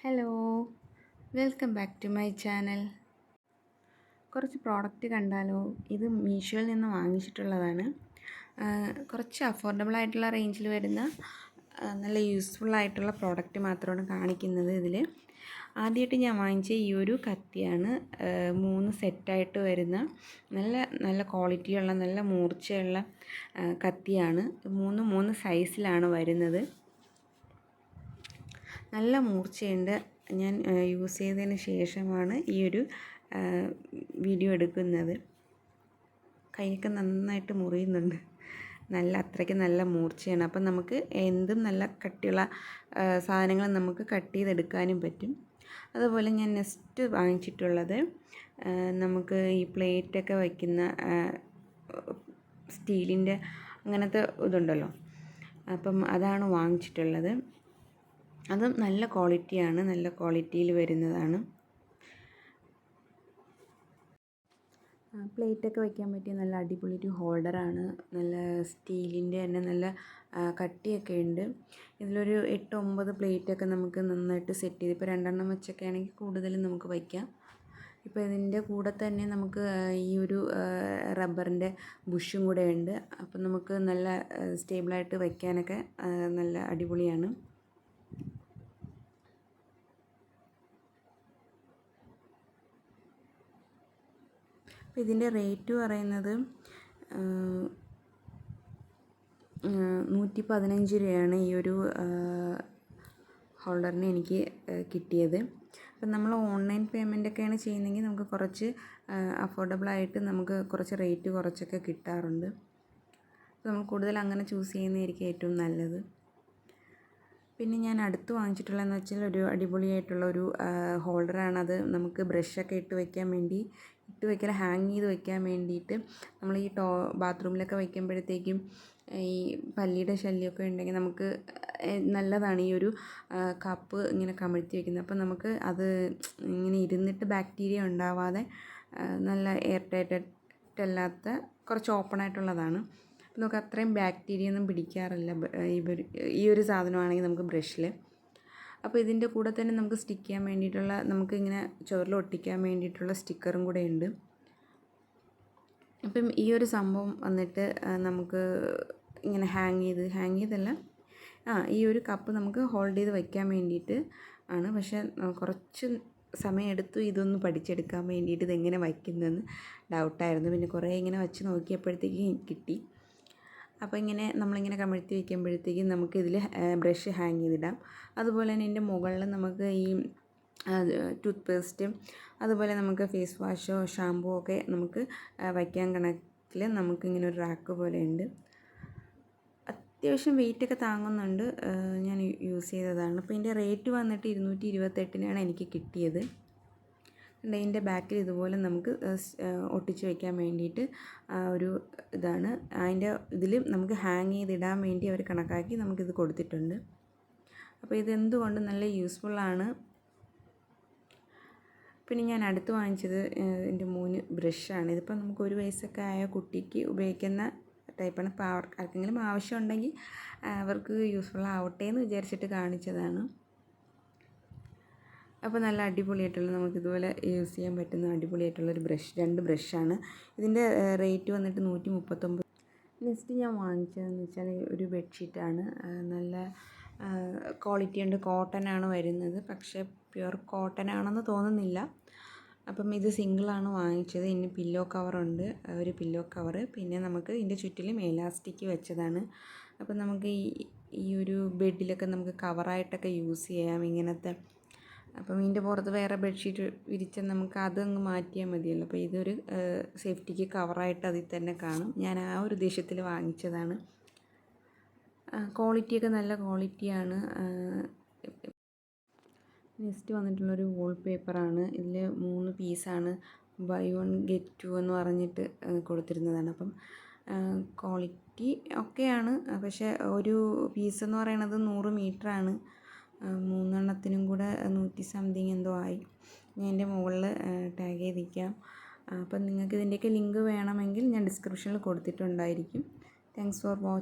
Hello, welcome back to my channel. കുറച്ച് product കണ്ടാലോ? ഇത് മീഷോയിൽ നിന്ന് വാങ്ങിച്ചിട്ടുള്ളതാണ്. കുറച്ച് അഫോർഡബിൾ ആയിട്ടുള്ള റേഞ്ചിൽ വരുന്ന നല്ല യൂസ്ഫുൾ ആയിട്ടുള്ള പ്രോഡക്റ്റ് മാത്രമാണ് കാണിക്കുന്നത് ഇതിൽ. ആദ്യമായിട്ട് ഞാൻ വാങ്ങിച്ച ഈ ഒരു കത്തിയാണ്. 3 സെറ്റായിട്ട് വരുന്ന നല്ല ക്വാളിറ്റിയുള്ള നല്ല മൂർച്ചയുള്ള കത്തിയാണ്. 3 സൈസിലാണ് വരുന്നത്. നല്ല മൂർച്ചയുണ്ട്. ഞാൻ യൂസ് ചെയ്തതിന് ശേഷമാണ് ഈ ഒരു വീഡിയോ എടുക്കുന്നത്. കൈയൊക്കെ നന്നായിട്ട് മുറിയുന്നുണ്ട്. അത്രയ്ക്ക് നല്ല മൂർച്ചയാണ്. അപ്പം നമുക്ക് എന്തും നല്ല കട്ടിയുള്ള സാധനങ്ങൾ നമുക്ക് കട്ട് ചെയ്തെടുക്കാനും പറ്റും. അതുപോലെ ഞാൻ നെക്സ്റ്റ് വാങ്ങിച്ചിട്ടുള്ളത് നമുക്ക് ഈ പ്ലേറ്റൊക്കെ വയ്ക്കുന്ന സ്റ്റീലിൻ്റെ അങ്ങനത്തെ ഇതുണ്ടല്ലോ, അപ്പം അതാണ് വാങ്ങിച്ചിട്ടുള്ളത്. അതും നല്ല ക്വാളിറ്റിയാണ്, നല്ല ക്വാളിറ്റിയിൽ വരുന്നതാണ്. പ്ലേറ്റൊക്കെ വയ്ക്കാൻ പറ്റിയ നല്ല അടിപൊളി ഒരു ഹോൾഡറാണ്. നല്ല സ്റ്റീലിൻ്റെ തന്നെ നല്ല കട്ടിയൊക്കെ ഉണ്ട്. ഇതിലൊരു 8-9 പ്ലേറ്റൊക്കെ നമുക്ക് നന്നായിട്ട് സെറ്റ് ചെയ്ത്, ഇപ്പോൾ 2 വെച്ചൊക്കെ ആണെങ്കിൽ കൂടുതലും നമുക്ക് വയ്ക്കാം. ഇപ്പോൾ ഇതിൻ്റെ കൂടെ തന്നെ നമുക്ക് ഈ ഒരു റബ്ബറിൻ്റെ ബുഷും കൂടെ ഉണ്ട്. അപ്പം നമുക്ക് നല്ല സ്റ്റേബിളായിട്ട് വയ്ക്കാനൊക്കെ നല്ല അടിപൊളിയാണ്. അപ്പോൾ ഇതിൻ്റെ റേറ്റ് പറയുന്നത് 115 രൂപയാണ് ഈ ഒരു ഹോൾഡറിന് എനിക്ക് കിട്ടിയത്. അപ്പം നമ്മൾ ഓൺലൈൻ പേയ്മെൻറ്റൊക്കെയാണ് ചെയ്യുന്നതെങ്കിൽ നമുക്ക് കുറച്ച് അഫോർഡബിളായിട്ട് നമുക്ക് കുറച്ച് റേറ്റ് കുറച്ചൊക്കെ കിട്ടാറുണ്ട്. അപ്പോൾ നമ്മൾ കൂടുതൽ അങ്ങനെ ചൂസ് ചെയ്യുന്നതായിരിക്കും ഏറ്റവും നല്ലത്. പിന്നെ ഞാൻ അടുത്ത് വാങ്ങിച്ചിട്ടുള്ളതെന്ന് വെച്ചാൽ ഒരു അടിപൊളിയായിട്ടുള്ള ഒരു ഹോൾഡറാണ്. അത് നമുക്ക് ബ്രഷൊക്കെ ഇട്ട് വയ്ക്കാൻ ഹാങ് ചെയ്ത് വയ്ക്കാൻ വേണ്ടിയിട്ട് നമ്മൾ ഈ ബാത്റൂമിലൊക്കെ വയ്ക്കുമ്പോഴത്തേക്കും ഈ പല്ലിയുടെ ശല്യമൊക്കെ ഉണ്ടെങ്കിൽ നമുക്ക് നല്ലതാണ് ഈ ഒരു കപ്പ് ഇങ്ങനെ കമിഴ്ത്തി വയ്ക്കുന്നത്. അപ്പം നമുക്ക് അത് ഇങ്ങനെ ഇരുന്നിട്ട് ബാക്ടീരിയ ഉണ്ടാവാതെ നല്ല എയർ ടൈറ്റ് അല്ലാത്ത കുറച്ച് ഓപ്പൺ ആയിട്ടുള്ളതാണ്. അപ്പം നമുക്ക് അത്രയും ബാക്ടീരിയ ഒന്നും പിടിക്കാറില്ല ഈ ഒരു സാധനമാണെങ്കിൽ നമുക്ക് ബ്രഷിൽ. അപ്പോൾ ഇതിൻ്റെ കൂടെ തന്നെ നമുക്ക് സ്റ്റിക്ക് ചെയ്യാൻ വേണ്ടിയിട്ടുള്ള, നമുക്ക് ഇങ്ങനെ ചുവരിൽ ഒട്ടിക്കാൻ വേണ്ടിയിട്ടുള്ള സ്റ്റിക്കറും കൂടെ ഉണ്ട്. അപ്പം ഈ ഒരു സംഭവം വന്നിട്ട് നമുക്ക് ഇങ്ങനെ ഹാങ് ചെയ്തല്ല, ഈ ഒരു കപ്പ് നമുക്ക് ഹോൾഡ് ചെയ്ത് വയ്ക്കാൻ വേണ്ടിയിട്ട് ആണ്. പക്ഷേ കുറച്ച് സമയമെടുത്തു ഇതൊന്ന് പഠിച്ചെടുക്കാൻ വേണ്ടിയിട്ട് ഇതെങ്ങനെ വയ്ക്കുന്നതെന്ന് ഡൗട്ടായിരുന്നു. പിന്നെ കുറേ ഇങ്ങനെ വച്ച് നോക്കിയപ്പോഴത്തേക്കും കിട്ടി. അപ്പോൾ നമ്മളിങ്ങനെ കമിഴ്ത്തി വയ്ക്കുമ്പോഴത്തേക്കും നമുക്കിതിൽ ബ്രഷ് ഹാങ് ചെയ്തിടാം. അതുപോലെ തന്നെ ഇതിൻ്റെ മുകളിൽ നമുക്ക് ഈ ടൂത്ത് പേസ്റ്റും അതുപോലെ നമുക്ക് ഫേസ് വാഷോ ഷാമ്പൂ ഒക്കെ നമുക്ക് വയ്ക്കാൻ കണക്കിൽ നമുക്കിങ്ങനെ ഒരു റാക്ക് പോലെ ഉണ്ട്. അത്യാവശ്യം വെയിറ്റൊക്കെ താങ്ങുന്നുണ്ട്. ഞാൻ യൂസ് ചെയ്തതാണ്. അപ്പോൾ ഇതിൻ്റെ റേറ്റ് വന്നിട്ട് 228-നാണ് എനിക്ക് കിട്ടിയത്. ഇതിൻ്റെ ബാക്കിൽ ഇതുപോലെ നമുക്ക് ഒട്ടിച്ച് വയ്ക്കാൻ വേണ്ടിയിട്ട് ഒരു ഇതാണ്. ഇതിൽ നമുക്ക് ഹാങ് ചെയ്തിടാൻ വേണ്ടി അവർ കണക്കാക്കി നമുക്കിത് കൊടുത്തിട്ടുണ്ട്. അപ്പോൾ ഇതെന്തുകൊണ്ട് നല്ല യൂസ്ഫുള്ളാണ്. പിന്നെ ഞാൻ അടുത്ത് വാങ്ങിച്ചത് എൻ്റെ 3 ബ്രഷാണ്. ഇതിപ്പോൾ നമുക്ക് 1 വയസ്സൊക്കെ ആയ കുട്ടിക്ക് ഉപയോഗിക്കുന്ന ടൈപ്പാണ്. അപ്പോൾ ആർക്കെങ്കിലും ആവശ്യമുണ്ടെങ്കിൽ അവർക്ക് യൂസ്ഫുൾ ആവട്ടെ എന്ന് വിചാരിച്ചിട്ട് കാണിച്ചതാണ്. അപ്പോൾ നല്ല അടിപൊളിയായിട്ടുള്ള, നമുക്കിതുപോലെ യൂസ് ചെയ്യാൻ പറ്റുന്ന അടിപൊളിയായിട്ടുള്ളൊരു 2 ബ്രഷാണ്. ഇതിൻ്റെ റേറ്റ് വന്നിട്ട് 139. നെക്സ്റ്റ് ഞാൻ വാങ്ങിച്ചതെന്ന് വെച്ചാൽ ഒരു ബെഡ്ഷീറ്റാണ്. നല്ല ക്വാളിറ്റി ഉണ്ട്. കോട്ടനാണ് വരുന്നത്, പക്ഷേ പ്യുവർ കോട്ടൺ ആണെന്ന് തോന്നുന്നില്ല. അപ്പം ഇത് സിംഗിളാണ് വാങ്ങിച്ചത്. ഇനി പില്ലോ കവറുണ്ട്, ഒരു പില്ലോ കവറ്. പിന്നെ നമുക്ക് ഇതിൻ്റെ ചുറ്റിലും എലാസ്റ്റിക് വെച്ചതാണ്. അപ്പം നമുക്ക് ഈ ഒരു ബെഡിലൊക്കെ നമുക്ക് കവറായിട്ടൊക്കെ യൂസ് ചെയ്യാം ഇങ്ങനത്തെ. അപ്പം ഇതിൻ്റെ പുറത്ത് വേറെ ബെഡ്ഷീറ്റ് വിരിച്ചാൽ നമുക്ക് അതങ്ങ് മാറ്റിയാൽ മതിയല്ലോ. അപ്പോൾ ഇതൊരു സേഫ്റ്റിക്ക് കവറായിട്ട് അതിൽ തന്നെ കാണും. ഞാൻ ആ ഒരു ഉദ്ദേശത്തിൽ വാങ്ങിച്ചതാണ്. ക്വാളിറ്റിയൊക്കെ നല്ല ക്വാളിറ്റിയാണ്. നെക്സ്റ്റ് വന്നിട്ടുള്ളൊരു വാൾപേപ്പറാണ്. ഇതിൽ 3 പീസാണ്. ബൈ 1 ഗെറ്റ് 2 എന്ന് പറഞ്ഞിട്ട് കൊടുത്തിരുന്നതാണ്. അപ്പം ക്വാളിറ്റി ഒക്കെയാണ്. പക്ഷേ ഒരു പീസ് എന്ന് പറയുന്നത് 100 മീറ്ററാണ്. 3 എണ്ണത്തിനും കൂടെ 100 സംതിങ് എന്തോ ആയി. ഞാൻ എൻ്റെ മുകളിൽ ടാഗ് ചെയ്തിരിക്കാം. അപ്പം നിങ്ങൾക്ക് ഇതിൻ്റെയൊക്കെ ലിങ്ക് വേണമെങ്കിൽ ഞാൻ ഡിസ്ക്രിപ്ഷനിൽ കൊടുത്തിട്ടുണ്ടായിരിക്കും. Thanks for watching.